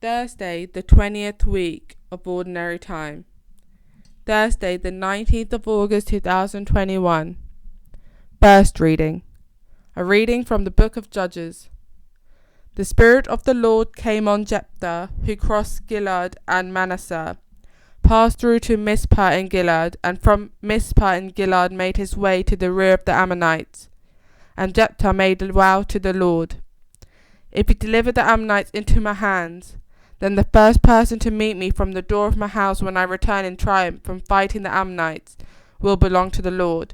Thursday, the 20th week of Ordinary Time. Thursday, the 19th of August 2021. First reading. A reading from the book of Judges. The Spirit of the Lord came on Jephthah, who crossed Gilead and Manasseh, passed through to Mizpah in Gilead, and from Mizpah in Gilead made his way to the Aroer of the Ammonites. And Jephthah made a vow to the Lord. If you deliver the Ammonites into my hands, then the first person to meet me from the door of my house when I return in triumph from fighting the Ammonites will belong to the Lord,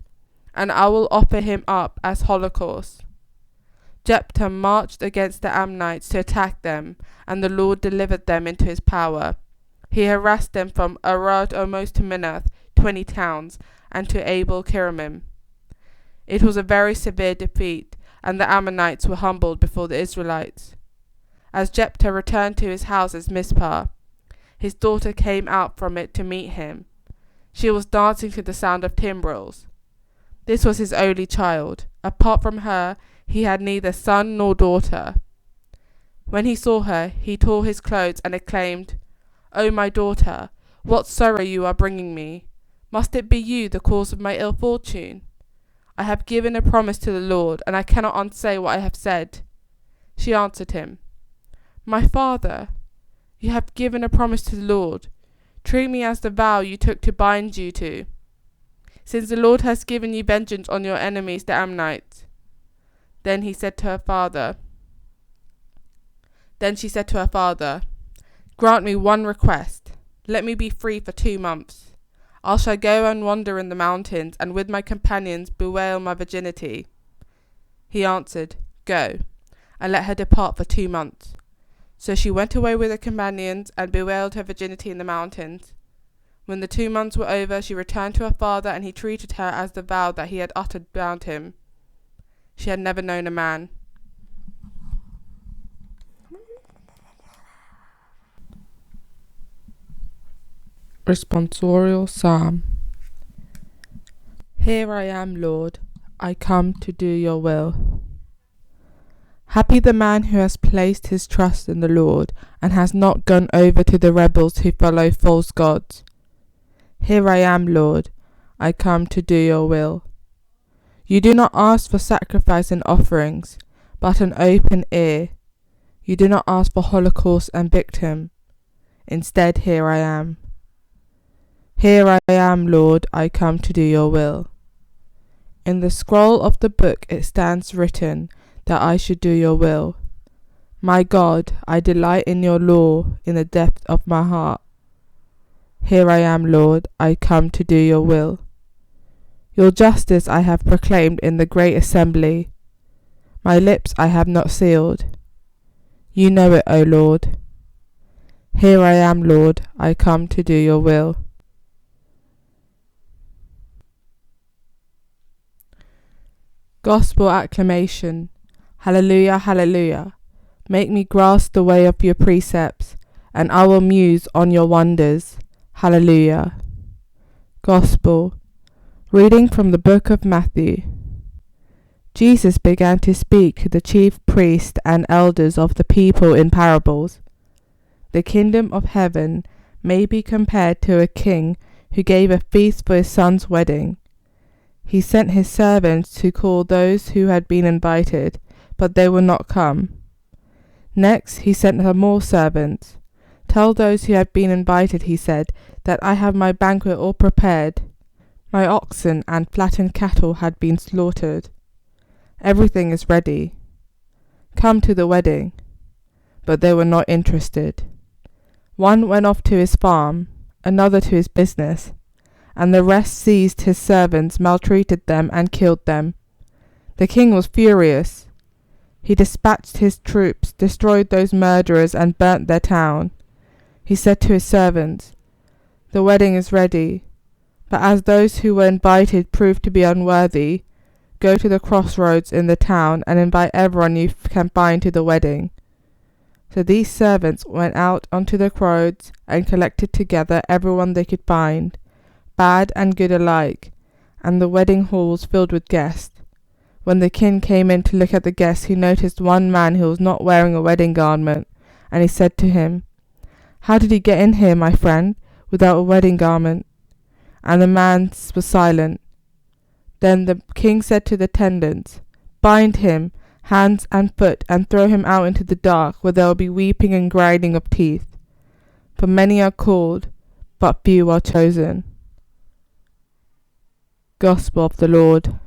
and I will offer him up as holocaust. Jephthah marched against the Ammonites to attack them, and the Lord delivered them into his power. He harassed them from Aroer almost to Minnith, 20 towns, and to Abel-keramim. It was a very severe defeat, and the Ammonites were humbled before the Israelites. As Jephthah returned to his house at Mizpah, his daughter came out from it to meet him. She was dancing to the sound of timbrels. This was his only child. Apart from her, he had neither son nor daughter. When he saw her, he tore his clothes and exclaimed, "O my daughter, what sorrow you are bringing me! Must it be you the cause of my ill fortune? I have given a promise to the Lord, and I cannot unsay what I have said." She answered him, "My father, you have given a promise to the Lord. Treat me as the vow you took to bind you to, since the Lord has given you vengeance on your enemies the Ammonites." Then she said to her father, "Grant me one request. Let me be free for 2 months. I shall go and wander in the mountains, and with my companions bewail my virginity." He answered, "Go, and let her depart for 2 months." So she went away with her companions and bewailed her virginity in the mountains. When the 2 months were over, she returned to her father, and he treated her as the vow that he had uttered bound him. She had never known a man. Responsorial Psalm. Here I am, Lord, I come to do your will. Happy the man who has placed his trust in the Lord, and has not gone over to the rebels who follow false gods. Here I am, Lord, I come to do your will. You do not ask for sacrifice and offerings, but an open ear. You do not ask for holocaust and victim. Instead, here I am. Here I am, Lord, I come to do your will. In the scroll of the book it stands written that I should do your will. My God, I delight in your law in the depth of my heart. Here I am, Lord, I come to do your will. Your justice I have proclaimed in the great assembly. My lips I have not sealed. You know it, O Lord. Here I am, Lord, I come to do your will. Gospel acclamation. Hallelujah, hallelujah. Make me grasp the way of your precepts, and I will muse on your wonders. Hallelujah. Gospel. Reading from the book of Matthew. Jesus began to speak to the chief priests and elders of the people in parables. The kingdom of heaven may be compared to a king who gave a feast for his son's wedding. He sent his servants to call those who had been invited, but they would not come. Next he sent her more servants. "Tell those who had been invited," he said, "that I have my banquet all prepared. My oxen and fattened cattle had been slaughtered. Everything is ready. Come to the wedding." But they were not interested. One went off to his farm, another to his business, and the rest seized his servants, maltreated them, and killed them. The king was furious. He dispatched his troops, destroyed those murderers, and burnt their town. He said to his servants, "The wedding is ready, but as those who were invited proved to be unworthy, go to the crossroads in the town and invite everyone you can find to the wedding." So these servants went out onto the roads and collected together everyone they could find, bad and good alike, and the wedding hall was filled with guests. When the king came in to look at the guests, he noticed one man who was not wearing a wedding garment, and he said to him, How did he get in here, my friend, without a wedding garment?" And the man was silent. Then the king said to the attendants, "Bind him, hands and foot, and throw him out into the dark, where there will be weeping and grinding of teeth. For many are called, but few are chosen." Gospel of the Lord.